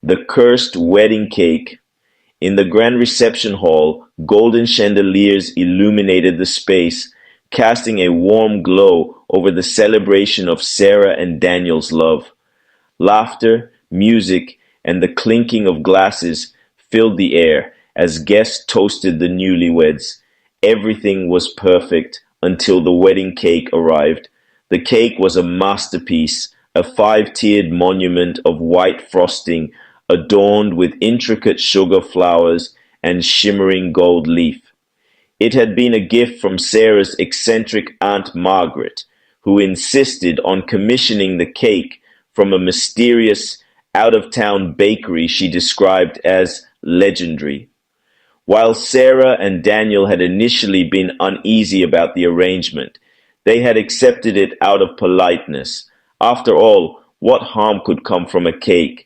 The cursed wedding cake. In the grand reception hall, golden chandeliers illuminated the space, casting a warm glow over the celebration of Sarah and Daniel's love. Laughter, music, and the clinking of glasses filled the air as guests toasted the newlyweds. Everything was perfect until the wedding cake arrived. The cake was a masterpiece, a five-tiered monument of white frosting adorned with intricate sugar flowers and shimmering gold leaf. It had been a gift from Sarah's eccentric Aunt Margaret, who insisted on commissioning the cake from a mysterious, out-of-town bakery she described as legendary. While Sarah and Daniel had initially been uneasy about the arrangement, they had accepted it out of politeness. After all, what harm could come from a cake?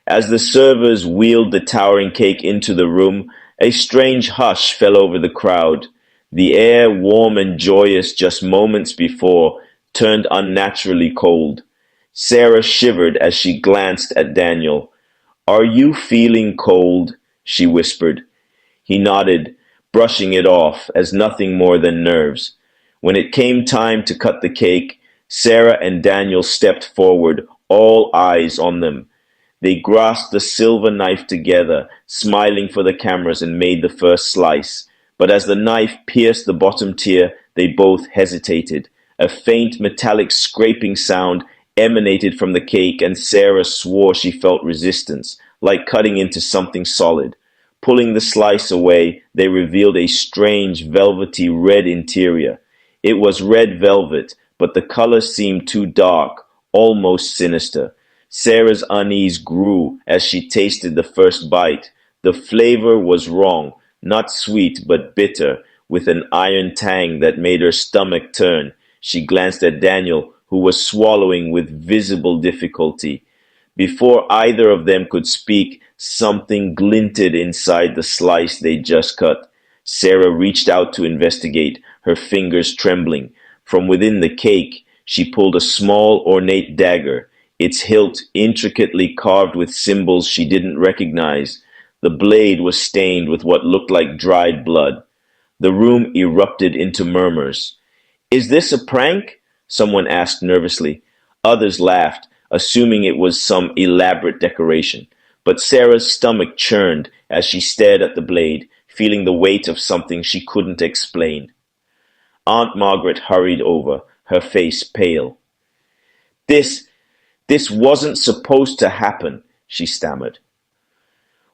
As the servers wheeled the towering cake into the room, a strange hush fell over the crowd. The air, warm and joyous just moments before, turned unnaturally cold. Sarah shivered as she glanced at Daniel. "Are you feeling cold?" she whispered. He nodded, brushing it off as nothing more than nerves. When it came time to cut the cake, Sarah and Daniel stepped forward, all eyes on them. They grasped the silver knife together, smiling for the cameras, and made the first slice. But as the knife pierced the bottom tier, they both hesitated. A faint metallic scraping sound emanated from the cake, and Sarah swore she felt resistance, like cutting into something solid. Pulling the slice away, they revealed a strange, velvety red interior. It was red velvet, but the color seemed too dark, almost sinister. Sarah's unease grew as she tasted the first bite. The flavor was wrong, not sweet but bitter, with an iron tang that made her stomach turn. She glanced at Daniel, who was swallowing with visible difficulty. Before either of them could speak, something glinted inside the slice they just cut. Sarah reached out to investigate, her fingers trembling. From within the cake, she pulled a small, ornate dagger, its hilt intricately carved with symbols she didn't recognize. The blade was stained with what looked like dried blood. The room erupted into murmurs. "Is this a prank?" someone asked nervously. Others laughed, assuming it was some elaborate decoration. But Sarah's stomach churned as she stared at the blade, feeling the weight of something she couldn't explain. Aunt Margaret hurried over, her face pale. This wasn't supposed to happen," she stammered.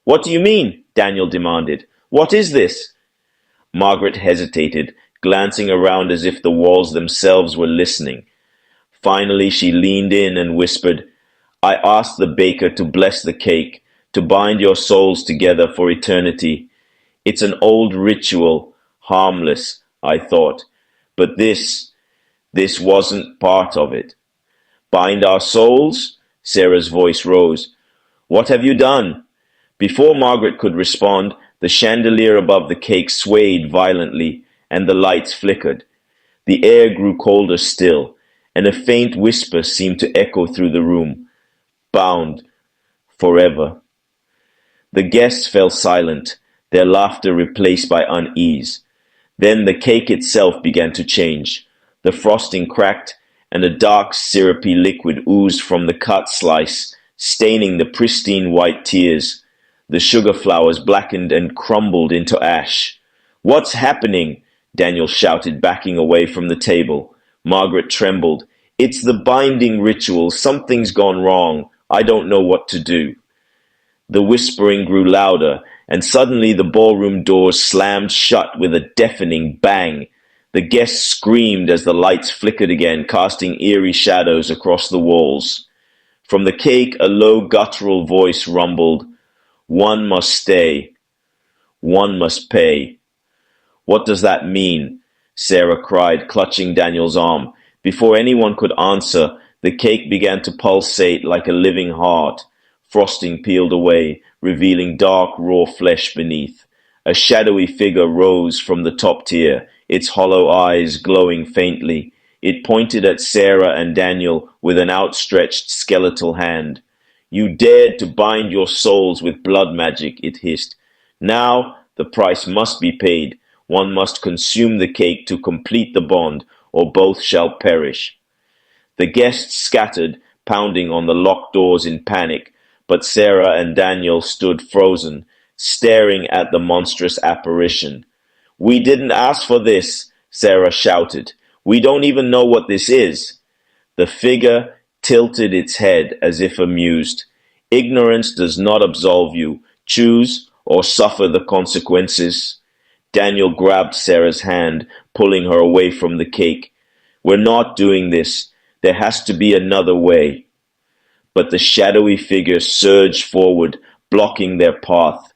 "What do you mean?" Daniel demanded. "What is this?" Margaret hesitated, glancing around as if the walls themselves were listening. Finally, she leaned in and whispered, "I asked the baker to bless the cake, to bind your souls together for eternity. It's an old ritual, harmless, I thought, but this wasn't part of it." "Bind our souls?" Sarah's voice rose. "What have you done?" Before Margaret could respond, the chandelier above the cake swayed violently, and the lights flickered. The air grew colder still, and a faint whisper seemed to echo through the room. "Bound. Forever." The guests fell silent, their laughter replaced by unease. Then the cake itself began to change. The frosting cracked, and a dark syrupy liquid oozed from the cut slice, staining the pristine white tiers. The sugar flowers blackened and crumbled into ash. "What's happening?" Daniel shouted, backing away from the table. Margaret trembled. "It's the binding ritual. Something's gone wrong. I don't know what to do." The whispering grew louder, and suddenly the ballroom doors slammed shut with a deafening bang. The guests screamed as the lights flickered again, casting eerie shadows across the walls. From the cake, a low guttural voice rumbled, "One must stay. One must pay." "What does that mean?" Sarah cried, clutching Daniel's arm. Before anyone could answer, the cake began to pulsate like a living heart. Frosting peeled away, revealing dark, raw flesh beneath. A shadowy figure rose from the top tier, its hollow eyes glowing faintly. It pointed at Sarah and Daniel with an outstretched skeletal hand. You dared to bind your souls with blood magic, it hissed. Now the price must be paid. One must consume the cake to complete the bond, or both shall perish. The guests scattered, pounding on the locked doors in panic, but Sarah and Daniel stood frozen, staring at the monstrous apparition. We didn't ask for this, Sarah shouted. We don't even know what this is. The figure tilted its head as if amused. Ignorance does not absolve you. Choose or suffer the consequences. Daniel grabbed Sarah's hand, pulling her away from the cake. We're not doing this. There has to be another way. But the shadowy figure surged forward, blocking their path.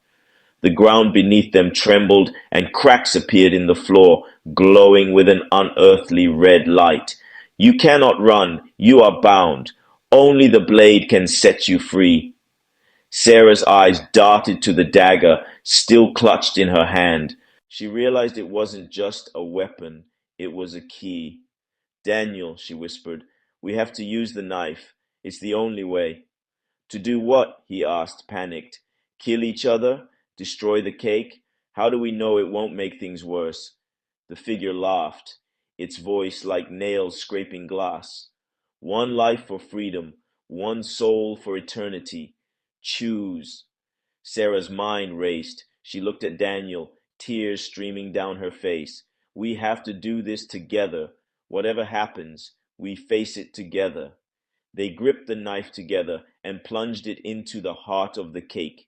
The ground beneath them trembled, and cracks appeared in the floor, glowing with an unearthly red light. You cannot run. You are bound. Only the blade can set you free. Sarah's eyes darted to the dagger, still clutched in her hand. She realized it wasn't just a weapon, it was a key. Daniel, she whispered, we have to use the knife. It's the only way. To do what? He asked, panicked. Kill each other? Destroy the cake? How do we know it won't make things worse? The figure laughed, its voice like nails scraping glass. One life for freedom, one soul for eternity. Choose. Sarah's mind raced. She looked at Daniel, tears streaming down her face. We have to do this together. Whatever happens, we face it together. They gripped the knife together and plunged it into the heart of the cake.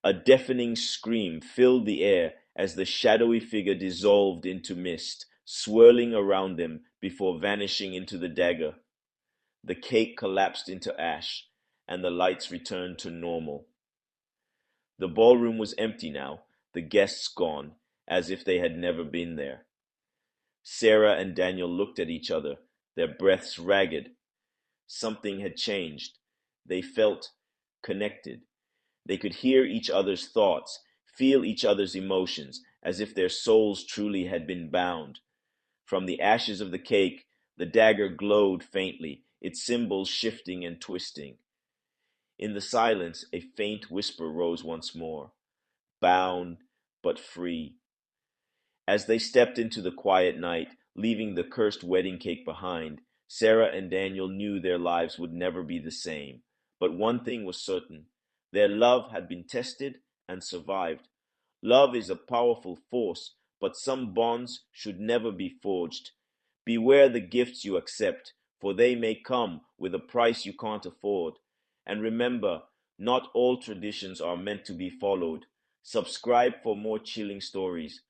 A deafening scream filled the air as the shadowy figure dissolved into mist, swirling around them before vanishing into the dagger. The cake collapsed into ash, and the lights returned to normal. The ballroom was empty now, the guests gone, as if they had never been there. Sarah and Daniel looked at each other, their breaths ragged. Something had changed. They felt connected. They could hear each other's thoughts, feel each other's emotions, as if their souls truly had been bound. From the ashes of the cake, the dagger glowed faintly, its symbols shifting and twisting. In the silence, a faint whisper rose once more. Bound, but free. As they stepped into the quiet night, leaving the cursed wedding cake behind, Sarah and Daniel knew their lives would never be the same. But one thing was certain. Their love had been tested and survived. Love is a powerful force, but some bonds should never be forged. Beware the gifts you accept, for they may come with a price you can't afford. And remember, not all traditions are meant to be followed. Subscribe for more chilling stories.